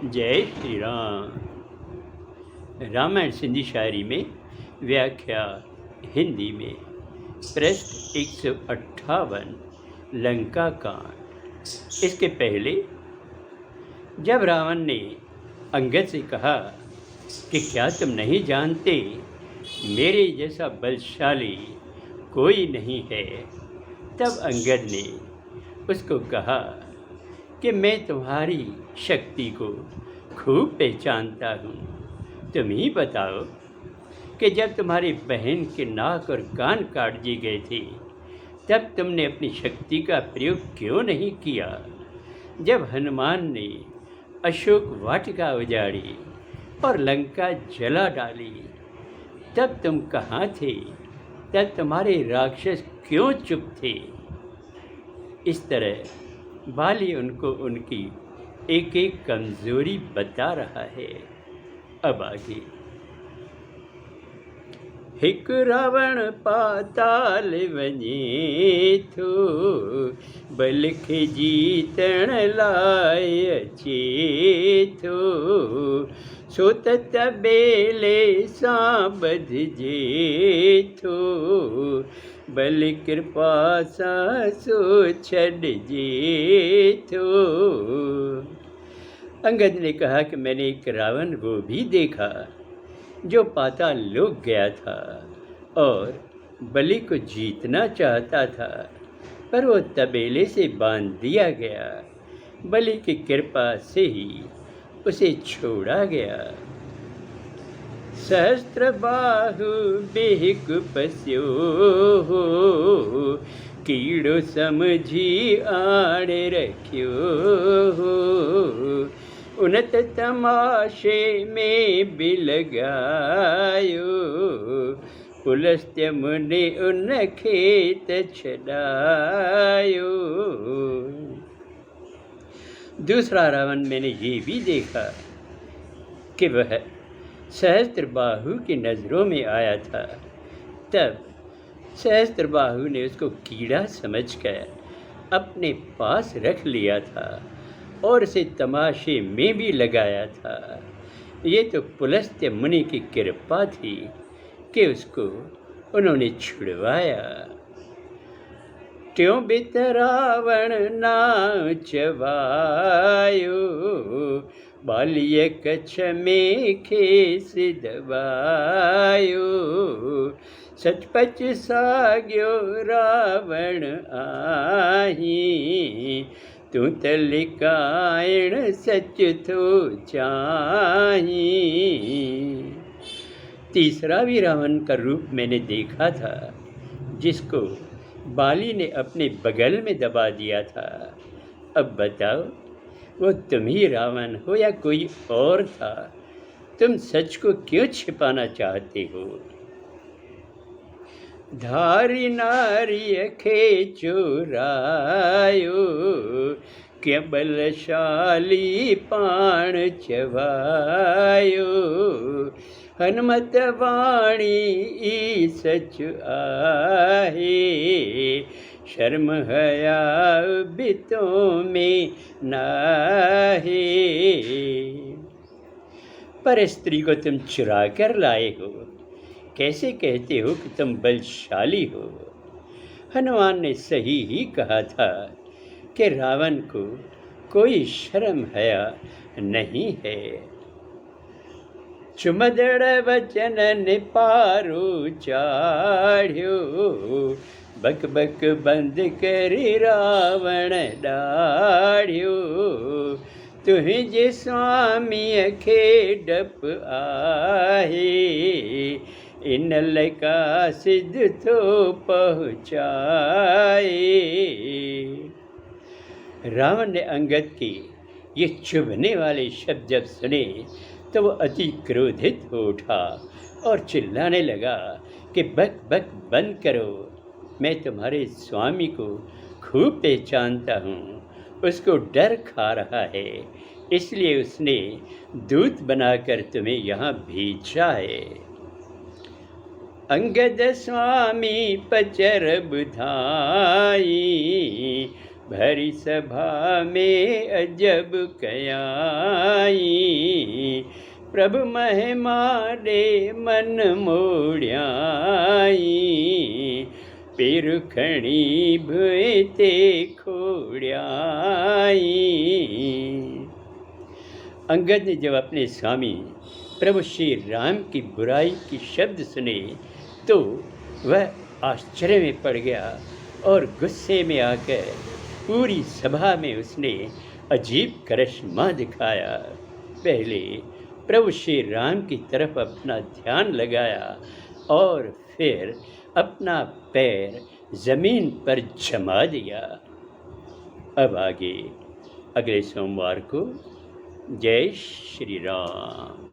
जय श्री राम। रामायण सिंधी शायरी में व्याख्या हिंदी में पृष्ठ 158 लंका कांड। इसके पहले जब रावण ने अंगद से कहा कि क्या तुम नहीं जानते मेरे जैसा बलशाली कोई नहीं है, तब अंगद ने उसको कहा कि मैं तुम्हारी शक्ति को खूब पहचानता हूँ। तुम ही बताओ कि जब तुम्हारी बहन के नाक और कान काट दिए गए थे, तब तुमने अपनी शक्ति का प्रयोग क्यों नहीं किया? जब हनुमान ने अशोक वाटिका उजाड़ी और लंका जला डाली, तब तुम कहाँ थे? तब तुम्हारे राक्षस क्यों चुप थे? इस तरह बाली उनको उनकी एक एक कमजोरी बता रहा है। अब आगे। हिक रावण पाताल वञे थो, बलख जीतण लाइ अचे थो, सो त तबेले सां ॿधिजे थो, बल कृपा सां सो छॾिजे थो। अंगद ने कहा कि मैंने एक रावण वो भी देखा जो पाताल लोक गया था और बलि को जीतना चाहता था, पर वो तबेले से बांध दिया गया। बलि की कृपा से ही उसे छोड़ा गया। सहस्त्र बाहु बेहक पस्यो, कीड़ो समझी आड़े रखियो, उनत तमाशे में भी लगायो, पुलस्त्य मुनि उन खेत छड़ायो। दूसरा रावण मैंने ये भी देखा कि वह सहस्त्रबाहु की नज़रों में आया था। तब सहस्त्रबाहु ने उसको कीड़ा समझकर अपने पास रख लिया था और उसे तमाशे में भी लगाया था। ये तो पुलस्त्य मुनि की कृपा थी कि उसको उन्होंने छुड़वाया। त्यों बित रावण नाव चवायो, बालिय कच्छ में खेस दबायो, सचपच साग्यो रावण आही, तू त लिकाइण सच थो चाही। तीसरा भी रावण का रूप मैंने देखा था, जिसको बाली ने अपने बगल में दबा दिया था। अब बताओ, वो तुम ही रावण हो या कोई और था? तुम सच को क्यों छिपाना चाहते हो? धारी नारी खे चुरायो, के बलशाली पाण चवायो, हनुमत वाणी ई सच आहे, शर्म हया बितों में नाहे। पर स्त्री को तुम चुरा कर लाए हो, कैसे कहते हो कि तुम बलशाली हो? हनुमान ने सही ही कहा था कि रावण को कोई शर्म हया नहीं है। चुमदड़ वचन निपारो चाढ़ियो, बक बक बंद करी रावण डाढ़ियो, तुझे स्वामी खे डप आहे, इन लका सिद्ध थो पहुँचाए। रावण ने अंगद के ये चुभने वाले शब्द जब सुने तो वो अति क्रोधित हो उठा और चिल्लाने लगा कि बक बक बंद करो, मैं तुम्हारे स्वामी को खूब पहचानता हूँ, उसको डर खा रहा है, इसलिए उसने दूत बनाकर तुम्हें यहाँ भेजा है। अंगद स्वामी पचर बुधाई, भरी सभा में अजब कयाई, प्रभु महिमा दे मन मोड़ाई, पिरखणी भुए ते खोड़ाई। अंगद ने जब अपने स्वामी प्रभु श्री राम की बुराई की शब्द सुने तो वह आश्चर्य में पड़ गया और गुस्से में आकर पूरी सभा में उसने अजीब करिश्मा दिखाया। पहले प्रभु श्री राम की तरफ अपना ध्यान लगाया और फिर अपना पैर जमीन पर जमा दिया। अब आगे अगले सोमवार को। जय श्री राम।